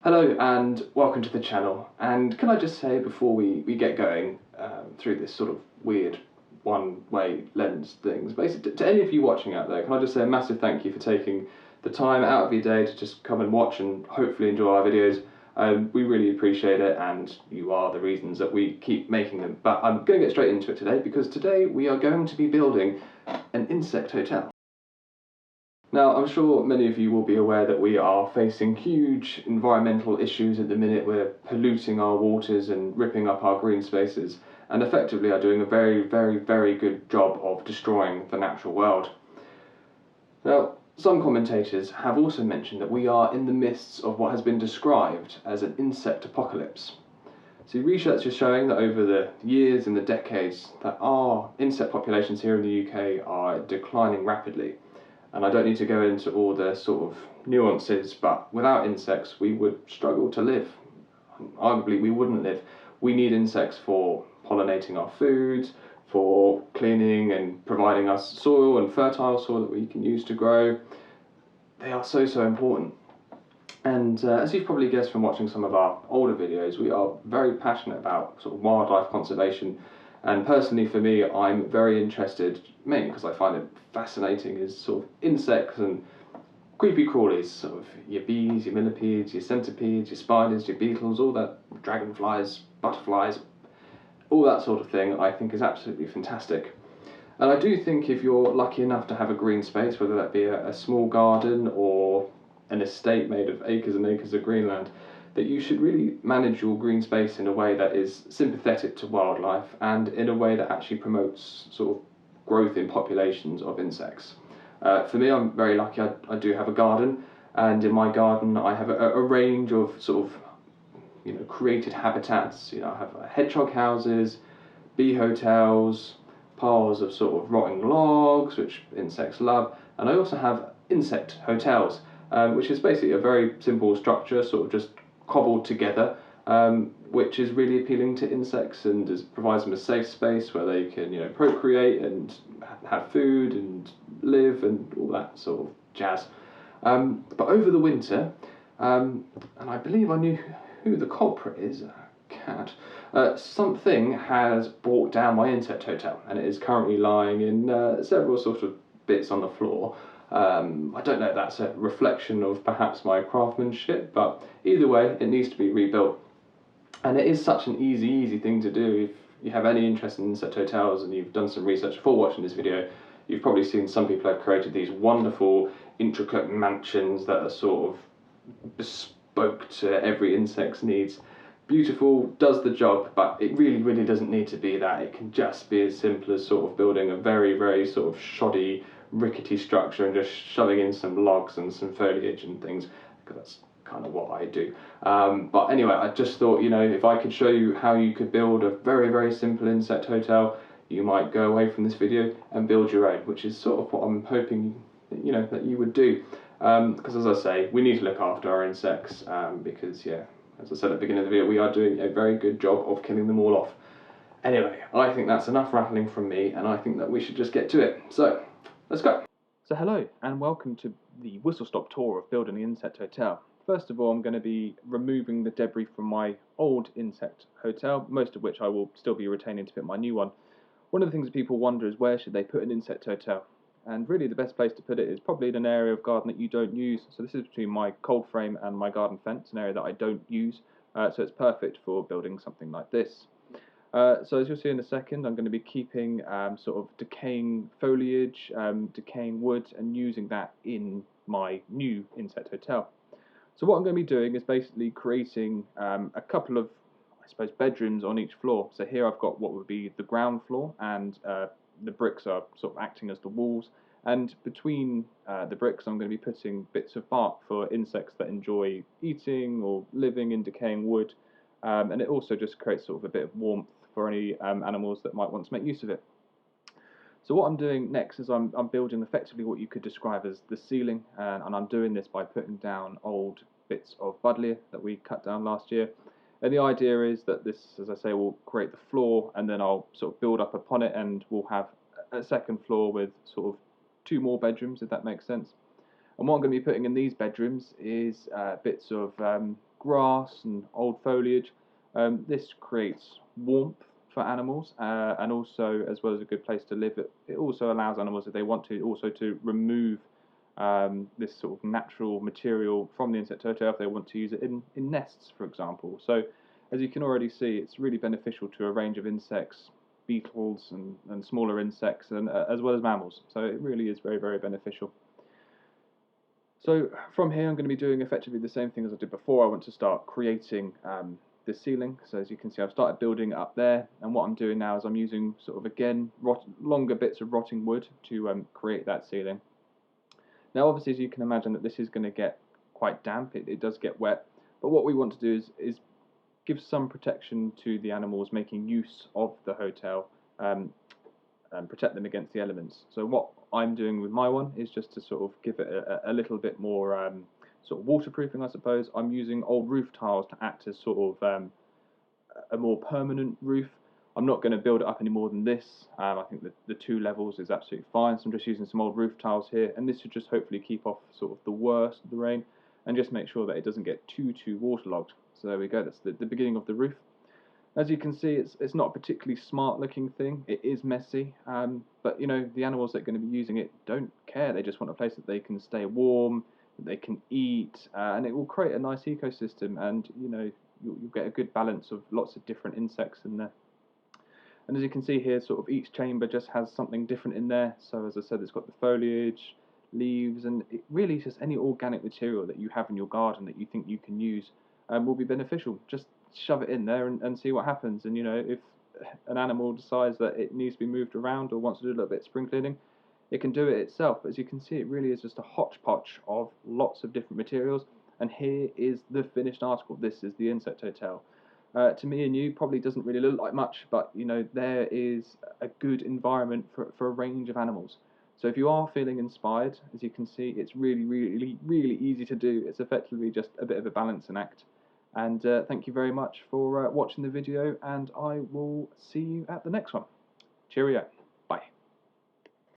Hello and welcome to the channel, and can I just say before we get going through this sort of weird one-way lens things, basically to any of you watching out there, can I just say a massive thank you for taking the time out of your day to just come and watch and hopefully enjoy our videos. We really appreciate it, and you are the reasons that we keep making them. But I'm going to get straight into it today, because today we are going to be building an insect hotel. Now, I'm sure many of you will be aware that we are facing huge environmental issues at the minute. We're polluting our waters and ripping up our green spaces, and effectively are doing a very good job of destroying the natural world. Now, some commentators have also mentioned that we are in the midst of what has been described as an insect apocalypse. See, research is showing that over the years and the decades that our insect populations here in the UK are declining rapidly. And I don't need to go into all the sort of nuances, but without insects we would struggle to live. Arguably we wouldn't live. We need insects for pollinating our foods, for cleaning and providing us soil and fertile soil that we can use to grow. They are so important. And as you've probably guessed from watching some of our older videos, we are very passionate about sort of wildlife conservation. And personally for me, I'm very interested, mainly because I find it fascinating, is sort of insects and creepy crawlies, sort of your bees, your millipedes, your centipedes, your spiders, your beetles, all that, dragonflies, butterflies, all that sort of thing I think is absolutely fantastic. And I do think if you're lucky enough to have a green space, whether that be a small garden or an estate made of acres and acres of greenland, that you should really manage your green space in a way that is sympathetic to wildlife and in a way that actually promotes sort of growth in populations of insects. For me, I'm very lucky. I do have a garden, and in my garden I have a range of sort of created habitats. I have hedgehog houses, bee hotels, piles of sort of rotting logs which insects love, and I also have insect hotels, which is basically a very simple structure, sort of just cobbled together, which is really appealing to insects and provides them a safe space where they can procreate and have food and live and all that sort of jazz. But over the winter, and I believe I knew who the culprit is, a cat, something has brought down my insect hotel, and it is currently lying in several sort of bits on the floor. I don't know if that's a reflection of perhaps my craftsmanship, but either way it needs to be rebuilt. And it is such an easy thing to do. If you have any interest in insect hotels and you've done some research before watching this video, you've probably seen some people have created these wonderful intricate mansions that are sort of bespoke to every insect's needs. Beautiful, does the job, but it really doesn't need to be that. It can just be as simple as sort of building a very sort of shoddy, rickety structure and just shoving in some logs and some foliage and things, because that's kind of what I do. But anyway, I just thought, if I could show you how you could build a very simple insect hotel, you might go away from this video and build your own, which is sort of what I'm hoping that you would do. Because as I say, we need to look after our insects, because as I said at the beginning of the video, we are doing a very good job of killing them all off. Anyway, I think that's enough rattling from me, and I think that we should just get to it. So, let's go. So hello, and welcome to the whistle-stop tour of building the insect hotel. First of all, I'm going to be removing the debris from my old insect hotel, most of which I will still be retaining to fit my new one. One of the things that people wonder is, where should they put an insect hotel? And really the best place to put it is probably in an area of garden that you don't use. So this is between my cold frame and my garden fence, an area that I don't use, so it's perfect for building something like this. So as you'll see in a second, I'm going to be keeping sort of decaying foliage, decaying wood, and using that in my new insect hotel. So what I'm going to be doing is basically creating a couple of, I suppose, bedrooms on each floor. So here I've got what would be the ground floor, and the bricks are sort of acting as the walls. And between the bricks I'm going to be putting bits of bark for insects that enjoy eating or living in decaying wood. And it also just creates sort of a bit of warmth for any animals that might want to make use of it. So what I'm doing next is I'm building effectively what you could describe as the ceiling, and I'm doing this by putting down old bits of buddleia that we cut down last year. And the idea is that this, as I say, will create the floor, and then I'll sort of build up upon it, and we'll have a second floor with sort of 2 more bedrooms, if that makes sense. And what I'm going to be putting in these bedrooms is bits of grass and old foliage. This creates warmth for animals, and also, as well as a good place to live, it also allows animals, if they want to, also to remove this sort of natural material from the insect hotel if they want to use it in nests, for example. So, as you can already see, it's really beneficial to a range of insects, beetles and smaller insects, and as well as mammals. So it really is very, very beneficial. So from here, I'm going to be doing effectively the same thing as I did before. I want to start creating the ceiling. So as you can see, I've started building it up there, and what I'm doing now is I'm using sort of, again, longer bits of rotting wood to create that ceiling. Now obviously, as you can imagine, that this is going to get quite damp. It does get wet, but what we want to do is give some protection to the animals making use of the hotel, and protect them against the elements. So what I'm doing with my one is just to sort of give it a little bit more sort of waterproofing, I suppose. I'm using old roof tiles to act as sort of a more permanent roof. I'm not going to build it up any more than this. I think that the 2 levels is absolutely fine, so I'm just using some old roof tiles here, and this should just hopefully keep off sort of the worst of the rain and just make sure that it doesn't get too waterlogged. So there we go, that's the beginning of the roof. As you can see, it's not a particularly smart looking thing. It is messy, but you know, the animals that are going to be using it don't care. They just want a place that they can stay warm, that they can eat, and it will create a nice ecosystem, and you know, you'll get a good balance of lots of different insects in there. And as you can see here, sort of each chamber just has something different in there. So as I said, it's got the foliage, leaves, and it really is just any organic material that you have in your garden that you think you can use will be beneficial. Just shove it in there and see what happens. And you know, if an animal decides that it needs to be moved around or wants to do a little bit of spring cleaning, it can do it itself. But as you can see, it really is just a hodgepodge of lots of different materials. And here is the finished article. This is the insect hotel. To me and you, probably doesn't really look like much, but you know, there is a good environment for a range of animals. So if you are feeling inspired, as you can see, it's really, really, really easy to do. It's effectively just a bit of a balancing act. And thank you very much for watching the video, and I will see you at the next one. Cheerio.